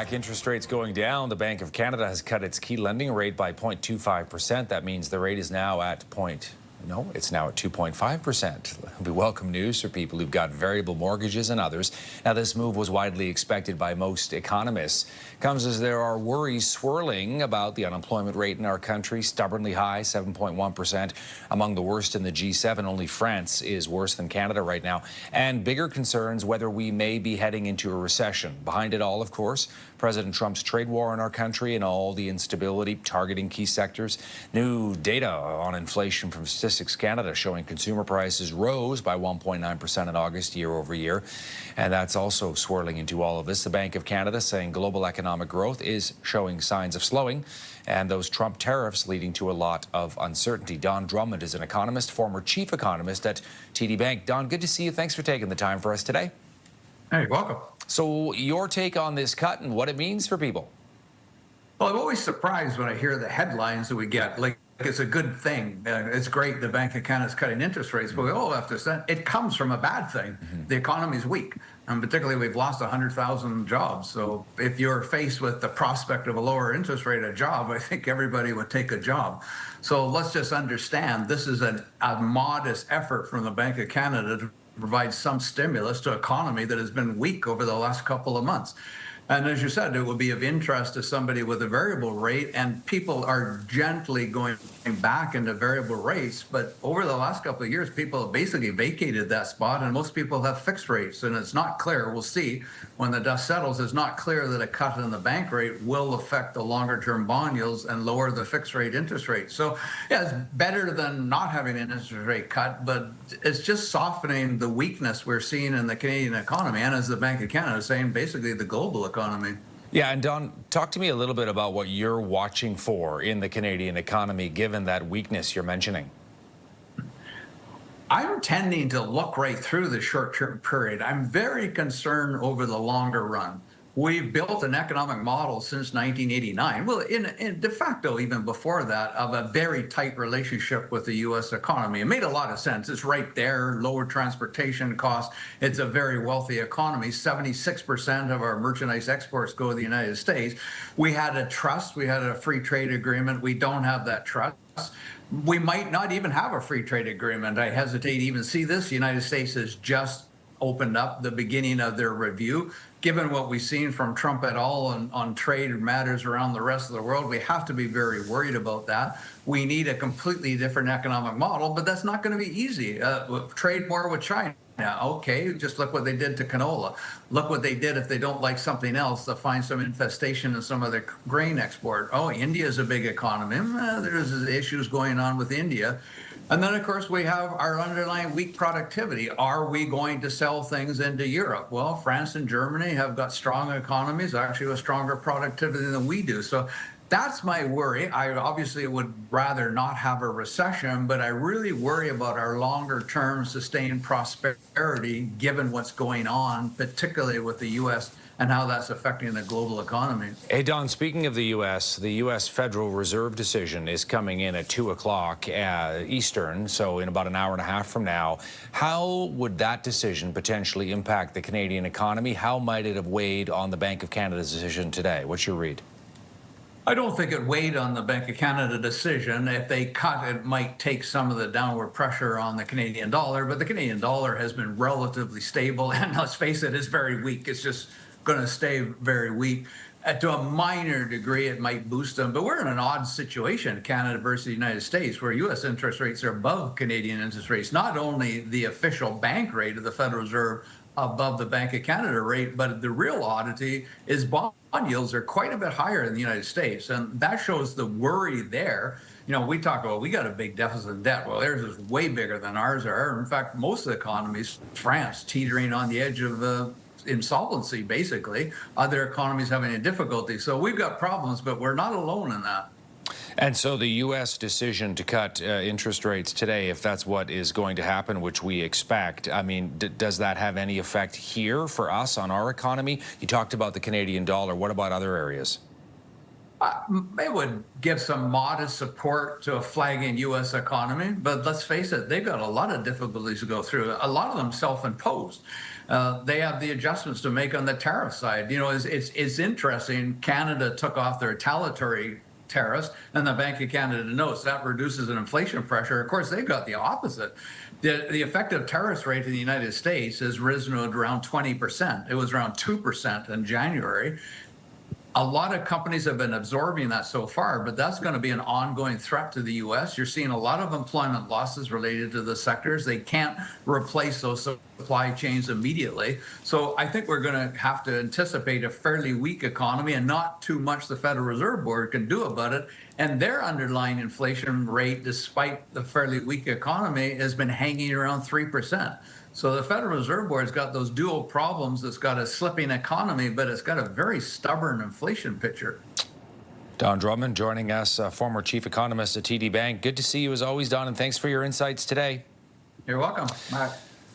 back. Interest rates going down. The Bank of Canada has cut its key lending rate by 0.25%. That means the rate is now at it's now at 2.5%. It'll be welcome news for people who've got variable mortgages and others. Now, this move was widely expected by most economists. Comes as there are worries swirling about the unemployment rate in our country, stubbornly high, 7.1%, among the worst in the G7. Only France is worse than Canada right now. And bigger concerns whether we may be heading into a recession. Behind it all, of course, President Trump's trade war in our country and all the instability targeting key sectors. New data on inflation from Statistics Canada showing consumer prices rose by 1.9% in August year over year. And that's also swirling into all of this. The Bank of Canada saying global economic growth is showing signs of slowing, and those Trump tariffs leading to a lot of uncertainty. Don Drummond is an economist, former chief economist at TD Bank. Don, good to see you. Thanks for taking the time for us today. Hey, welcome. So your take on this cut and what it means for people? Well, I'm always surprised when I hear the headlines that we get. Like, it's a good thing. It's great the Bank of Canada is cutting interest rates, but we all have to say it comes from a bad thing. The economy is weak, and particularly we've lost 100,000 jobs. So if you're faced with the prospect of a lower interest rate, a job, I think everybody would take a job. So let's just understand this is a modest effort from the Bank of Canada to provide some stimulus to an economy that has been weak over the last couple of months. And as you said, it will be of interest to somebody with a variable rate, and people are gently going back into variable rates. But over the last couple of years, people have basically vacated that spot, and most people have fixed rates. And it's not clear, we'll see when the dust settles, it's not clear that a cut in the bank rate will affect the longer-term bond yields and lower the fixed rate interest rate. So, yeah, it's better than not having an interest rate cut, but it's just softening the weakness we're seeing in the Canadian economy, and as the Bank of Canada is saying, basically the global economy. Yeah, and Don, talk to me a little bit about what you're watching for in the Canadian economy, given that weakness you're mentioning. I'm tending to look right through the short-term period. I'm very concerned over the longer run. We've built an economic model since 1989, well, in de facto even before that, of a very tight relationship with the U.S. economy. It made a lot of sense. It's right there, lower transportation costs. It's a very wealthy economy. 76% of our merchandise exports go to the United States. We had a trust. We had a free trade agreement. We don't have that trust. We might not even have a free trade agreement. I hesitate to even see this. The United States has just opened up the beginning of their review. Given what we've seen from Trump et al. on trade matters around the rest of the world, we have to be very worried about that. We need a completely different economic model, but that's not going to be easy. Trade more with China. Okay, just look what they did to canola. Look what they did if they don't like something else. They'll find some infestation in some of their grain export. Oh, India is a big economy. There's issues going on with India. And then, of course, we have our underlying weak productivity. Are we going to sell things into Europe? Well, France and Germany have got strong economies, actually with stronger productivity than we do. So that's my worry. I obviously would rather not have a recession, but I really worry about our longer-term sustained prosperity given what's going on, particularly with the U.S., and how that's affecting the global economy. Hey, Don, speaking of the U.S. Federal Reserve decision is coming in at 2 o'clock Eastern, so in about an hour and a half from now. How would that decision potentially impact the Canadian economy? How might it have weighed on the Bank of Canada's decision today? What's your read? I don't think it weighed on the Bank of Canada decision. If they cut, it might take some of the downward pressure on the Canadian dollar, but the Canadian dollar has been relatively stable, and let's face it, it's very weak. It's just going to stay very weak. To a minor degree, it might boost them, but we're in an odd situation, Canada versus the United States, where U.S. interest rates are above Canadian interest rates. Not only the official bank rate of the Federal Reserve above the Bank of Canada rate, but the real oddity is bond yields are quite a bit higher in the United States, and that shows the worry there. You know, we talk about we got a big deficit in debt. Well, theirs is way bigger than ours are. In fact, most of the economies, France, teetering on the edge of insolvency, basically. Other economies having a difficulty. So we've got problems, but we're not alone in that. And so the U.S. decision to cut interest rates today, if that's what is going to happen, which we expect, I mean, does that have any effect here for us on our economy? You talked about the Canadian dollar. What about other areas? It would give some modest support to a flagging U.S. economy, but let's face it, they've got a lot of difficulties to go through. A lot of them self-imposed. They have the adjustments to make on the tariff side. You know, it's interesting. Canada took off their retaliatory tariffs, and the Bank of Canada notes that reduces an inflation pressure. Of course, they've got the opposite. The effective tariff rate in the United States has risen to around 20%. It was around 2% in January. A lot of companies have been absorbing that so far, but that's going to be an ongoing threat to the U.S. You're seeing a lot of employment losses related to the sectors. They can't replace those supply chains immediately. So I think we're going to have to anticipate a fairly weak economy, and not too much the Federal Reserve Board can do about it. And their underlying inflation rate, despite the fairly weak economy, has been hanging around 3%. So the Federal Reserve Board's got those dual problems. It's got a slipping economy, but it's got a very stubborn inflation picture. Don Drummond joining us, former chief economist at TD Bank. Good to see you as always, Don, and thanks for your insights today. You're welcome, Matt.